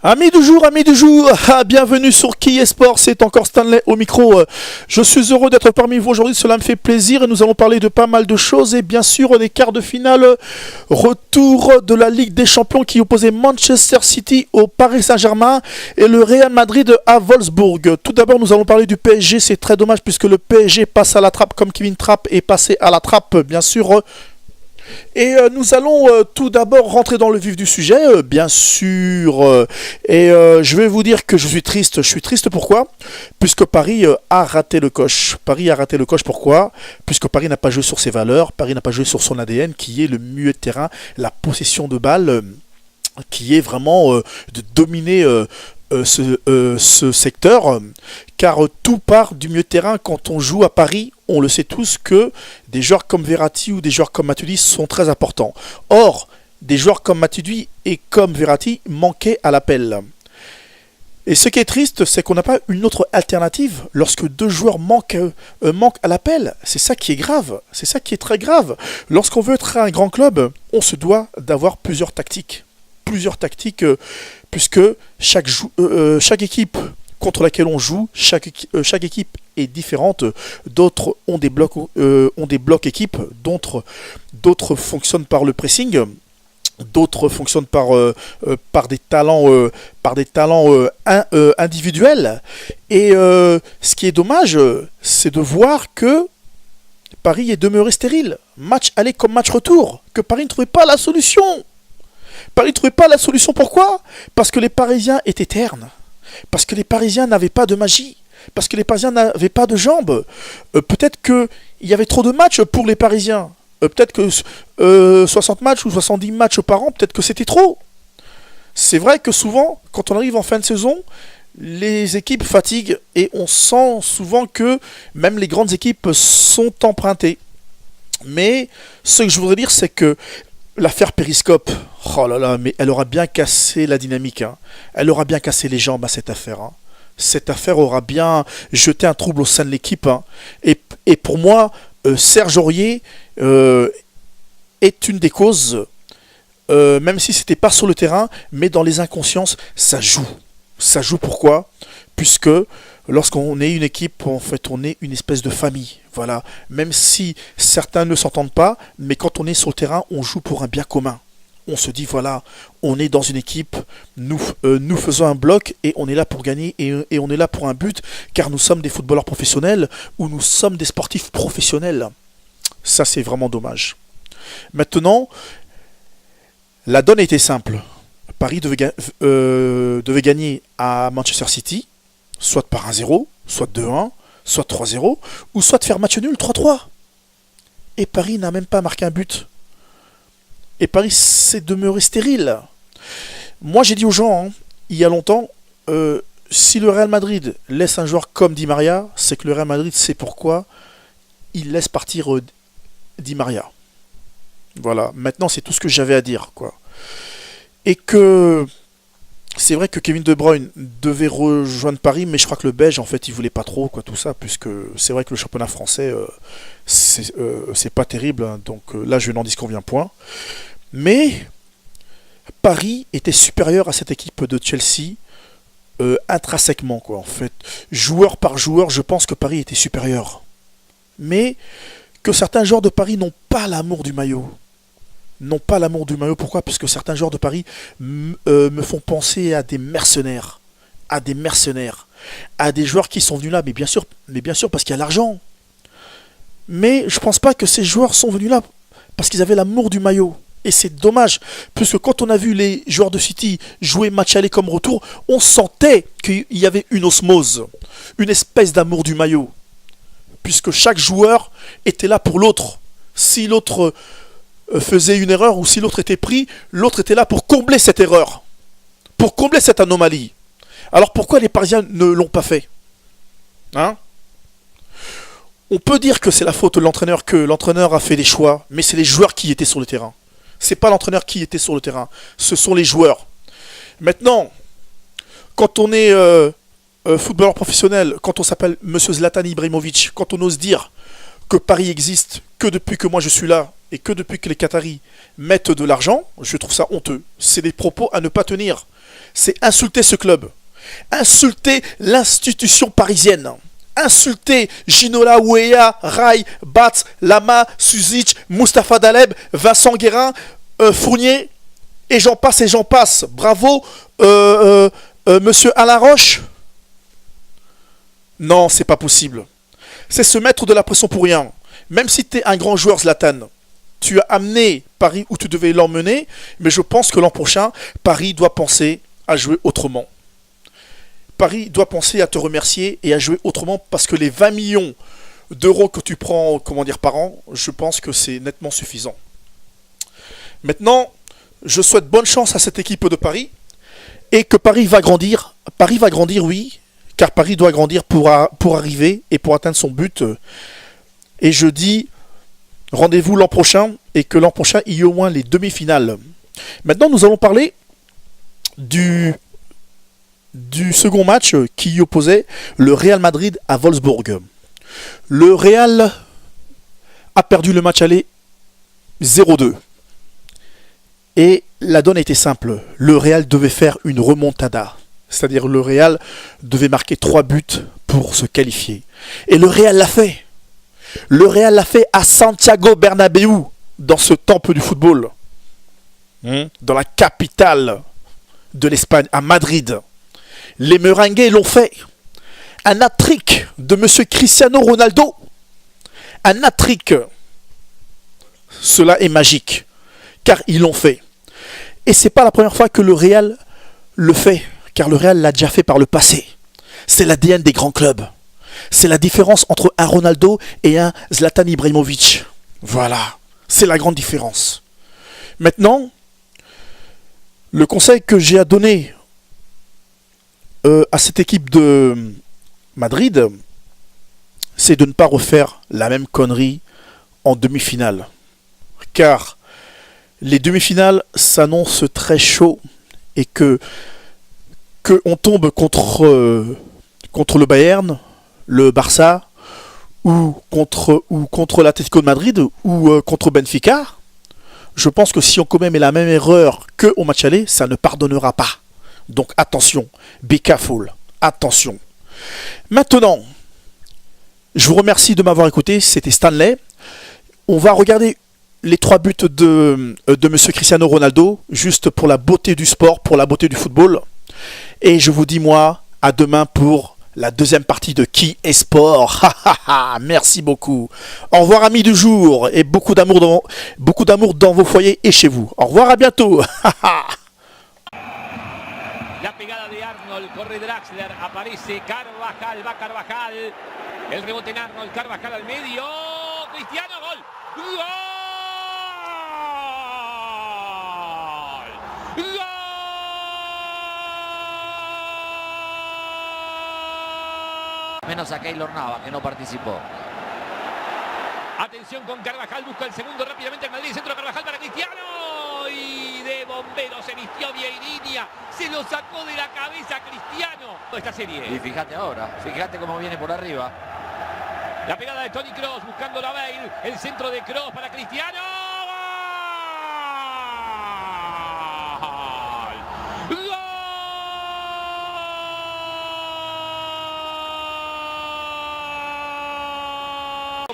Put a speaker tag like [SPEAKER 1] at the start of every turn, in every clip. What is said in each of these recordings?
[SPEAKER 1] Amis du jour, bienvenue sur Qui est Sport, c'est encore Stanley au micro. Je suis heureux d'être parmi vous aujourd'hui, cela me fait plaisir et nous allons parler de pas mal de choses et bien sûr des quarts de finale, retour de la Ligue des Champions qui opposait Manchester City au Paris Saint-Germain et le Real Madrid à Wolfsburg. Tout d'abord nous allons parler du PSG, c'est très dommage puisque le PSG passe à la trappe comme Kevin Trapp est passé à la trappe bien sûr. Et nous allons tout d'abord rentrer dans le vif du sujet, bien sûr. Je vais vous dire que je suis triste. Je suis triste pourquoi? Puisque Paris a raté le coche. Paris a raté le coche pourquoi? Puisque Paris n'a pas joué sur ses valeurs, Paris n'a pas joué sur son ADN qui est le milieu de terrain, la possession de balle, qui est vraiment de dominer ce secteur, car tout part du milieu de terrain. Quand on joue à Paris, on le sait tous que des joueurs comme Verratti ou des joueurs comme Matuidi sont très importants. Or, des joueurs comme Matuidi et comme Verratti manquaient à l'appel. Et ce qui est triste, c'est qu'on n'a pas une autre alternative lorsque deux joueurs manquent à l'appel. C'est ça qui est grave, c'est ça qui est très grave. Lorsqu'on veut être un grand club, on se doit d'avoir plusieurs tactiques. Puisque chaque équipe contre laquelle on joue, chaque équipe est différente. D'autres ont des blocs équipes, d'autres fonctionnent par le pressing, d'autres fonctionnent par des talents, individuels. Et ce qui est dommage, c'est de voir que Paris est demeuré stérile, match aller comme match retour, que Paris ne trouvait pas la solution. Paris ne trouvait pas la solution, pourquoi? Parce que les Parisiens étaient ternes. Parce que les Parisiens n'avaient pas de magie. Parce que les Parisiens n'avaient pas de jambes. Peut-être qu'il y avait trop de matchs pour les Parisiens. Peut-être que 60 matchs ou 70 matchs par an, peut-être que c'était trop. C'est vrai que souvent, quand on arrive en fin de saison, les équipes fatiguent et on sent souvent que même les grandes équipes sont empruntées. Mais ce que je voudrais dire, c'est que l'affaire Périscope, oh là là, mais elle aura bien cassé la dynamique. Hein. Elle aura bien cassé les jambes à cette affaire. Hein. Cette affaire aura bien jeté un trouble au sein de l'équipe. Hein. Et pour moi, Serge Aurier est une des causes, même si c'était pas sur le terrain, mais dans les inconsciences, ça joue. Ça joue pourquoi? Puisque lorsqu'on est une équipe, en fait, on est une espèce de famille. Voilà. Même si certains ne s'entendent pas, mais quand on est sur le terrain, on joue pour un bien commun. On se dit, voilà, on est dans une équipe, nous faisons un bloc et on est là pour gagner et on est là pour un but, car nous sommes des footballeurs professionnels ou nous sommes des sportifs professionnels. Ça, c'est vraiment dommage. Maintenant, la donne était simple. Paris devait gagner à Manchester City, soit par 1-0, soit 2-1, soit 3-0, ou soit faire match nul 3-3. Et Paris n'a même pas marqué un but. Et Paris s'est demeuré stérile. Moi j'ai dit aux gens, hein, il y a longtemps, si le Real Madrid laisse un joueur comme Di Maria, c'est que le Real Madrid sait pourquoi il laisse partir Di Maria. Voilà, maintenant c'est tout ce que j'avais à dire, quoi. Et que c'est vrai que Kevin De Bruyne devait rejoindre Paris, mais je crois que le Belge, en fait, il voulait pas trop, quoi, tout ça, puisque c'est vrai que le championnat français, c'est pas terrible, hein, donc là, je n'en disconviens point. Mais Paris était supérieur à cette équipe de Chelsea, intrinsèquement, quoi, en fait. Joueur par joueur, je pense que Paris était supérieur. Mais que certains joueurs de Paris n'ont pas l'amour du maillot. Non pas l'amour du maillot. Pourquoi? Parce que certains joueurs de Paris me font penser à des mercenaires. À des mercenaires. À des joueurs qui sont venus là, mais bien sûr parce qu'il y a l'argent. Mais je pense pas que ces joueurs sont venus là parce qu'ils avaient l'amour du maillot. Et c'est dommage, puisque quand on a vu les joueurs de City jouer match aller comme retour, on sentait qu'il y avait une osmose, une espèce d'amour du maillot. Puisque chaque joueur était là pour l'autre. Si l'autre faisait une erreur ou si l'autre était pris, l'autre était là pour combler cette erreur, pour combler cette anomalie. Alors pourquoi les Parisiens ne l'ont pas fait? Hein? On peut dire que c'est la faute de l'entraîneur, que l'entraîneur a fait des choix, mais c'est les joueurs qui étaient sur le terrain. C'est pas l'entraîneur qui était sur le terrain, ce sont les joueurs. Maintenant, quand on est footballeur professionnel, quand on s'appelle Monsieur Zlatan Ibrahimovic, quand on ose dire que Paris existe que depuis que moi je suis là, et que depuis que les Qataris mettent de l'argent, je trouve ça honteux. C'est des propos à ne pas tenir. C'est insulter ce club. Insulter l'institution parisienne. Insulter Ginola, Ouéa, Rai, Batz, Lama, Suzic, Mustapha Daleb, Vincent Guérin, Fournier, et j'en passe et j'en passe. Bravo, monsieur Alain Roche. Non, c'est pas possible. C'est se mettre de la pression pour rien. Même si tu es un grand joueur, Zlatan, tu as amené Paris où tu devais l'emmener, mais je pense que l'an prochain, Paris doit penser à jouer autrement. Paris doit penser à te remercier et à jouer autrement parce que les 20 millions d'euros que tu prends, par an, je pense que c'est nettement suffisant. Maintenant, je souhaite bonne chance à cette équipe de Paris et que Paris va grandir. Paris va grandir, oui, car Paris doit grandir pour arriver et pour atteindre son but. Et je dis rendez-vous l'an prochain et que l'an prochain il y ait au moins les demi-finales. Maintenant, nous allons parler du second match qui opposait le Real Madrid à Wolfsburg. Le Real a perdu le match aller 0-2. Et la donne était simple. Le Real devait faire une remontada. C'est-à-dire le Real devait marquer 3 buts pour se qualifier. Et le Real l'a fait. Le Real l'a fait à Santiago Bernabéu, dans ce temple du football. Dans la capitale de l'Espagne, à Madrid. Les Merengues l'ont fait. Un hat-trick de monsieur Cristiano Ronaldo. Un hat-trick. Cela est magique. Car ils l'ont fait. Et c'est pas la première fois que le Real le fait. Car le Real l'a déjà fait par le passé. C'est l'ADN des grands clubs. C'est la différence entre un Ronaldo et un Zlatan Ibrahimovic. Voilà. C'est la grande différence. Maintenant, le conseil que j'ai à donner à cette équipe de Madrid, c'est de ne pas refaire la même connerie en demi-finale. Car les demi-finales s'annoncent très chaud et que on tombe contre le Bayern, le Barça, ou contre l'Atlético de Madrid, ou contre Benfica, je pense que si on commet la même erreur qu'au match aller, ça ne pardonnera pas. Donc attention, be careful, attention. Maintenant, je vous remercie de m'avoir écouté, c'était Stanley. On va regarder les 3 buts de monsieur Cristiano Ronaldo, juste pour la beauté du sport, pour la beauté du football. Et je vous dis, moi, à demain pour la deuxième partie de Qui est Sport. Merci beaucoup. Au revoir, amis du jour, et beaucoup d'amour dans vos foyers et chez vous. Au revoir, à bientôt.
[SPEAKER 2] La pegada de Arnold, corre Draxler, aparece Carvajal, va Carvajal, el rebote en Arnold, Carvajal al medio, Cristiano, gol, gol, gol.
[SPEAKER 3] Menos a Keylor Navas, que no participó.
[SPEAKER 2] Atención con Carvajal, busca el segundo rápidamente en Madrid, centro Carvajal para Cristiano. Y de bombero se vistió Vieirinha, se lo sacó de la cabeza Cristiano. Esta serie.
[SPEAKER 3] Y fíjate ahora, fíjate cómo viene por arriba.
[SPEAKER 2] La pegada de Toni Kroos buscando la Bale, el centro de Kroos para Cristiano. ¡Gol! ¡Gol!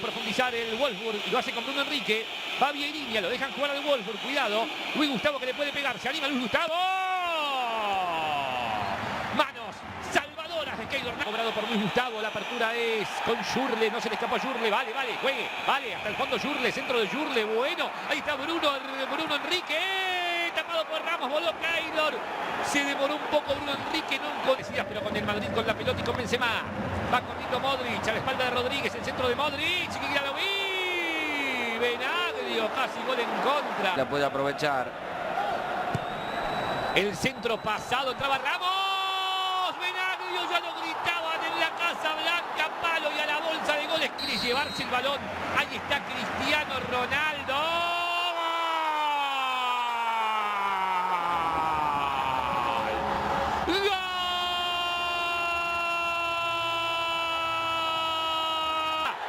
[SPEAKER 2] Profundizar el Wolfsburg, lo hace con Bruno Enrique, va Vieirinha, lo dejan jugar al Wolfsburg, cuidado, Luis Gustavo que le puede pegar, se anima Luis Gustavo, manos salvadoras de Keylor Navas, cobrado por Luis Gustavo, la apertura es con Schürrle, no se le escapó a Schürrle, vale, juegue, vale, hasta el fondo Schürrle, centro de Schürrle, bueno, ahí está Bruno Enrique, tapado por Ramos, voló Keylor, se demoró un poco Bruno Enrique, no decías, pero con el Madrid con la pelota y con Benzema. Va corriendo Modric a la espalda de Rodríguez, el centro de Modric, Chiquilla lo vi, Benaglio, casi gol en contra.
[SPEAKER 3] La puede aprovechar.
[SPEAKER 2] El centro pasado, entraba Ramos, Benaglio ya lo gritaban en la Casa Blanca, palo y a la bolsa de goles, quiere llevarse el balón, ahí está Cristiano Ronaldo.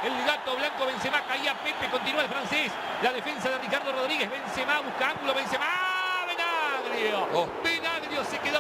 [SPEAKER 2] el gato blanco Benzema, caía Pepe, continúa el francés, la defensa de Ricardo Rodríguez, Benzema busca ángulo, Benzema, Vinagrio, Vinagrio se queda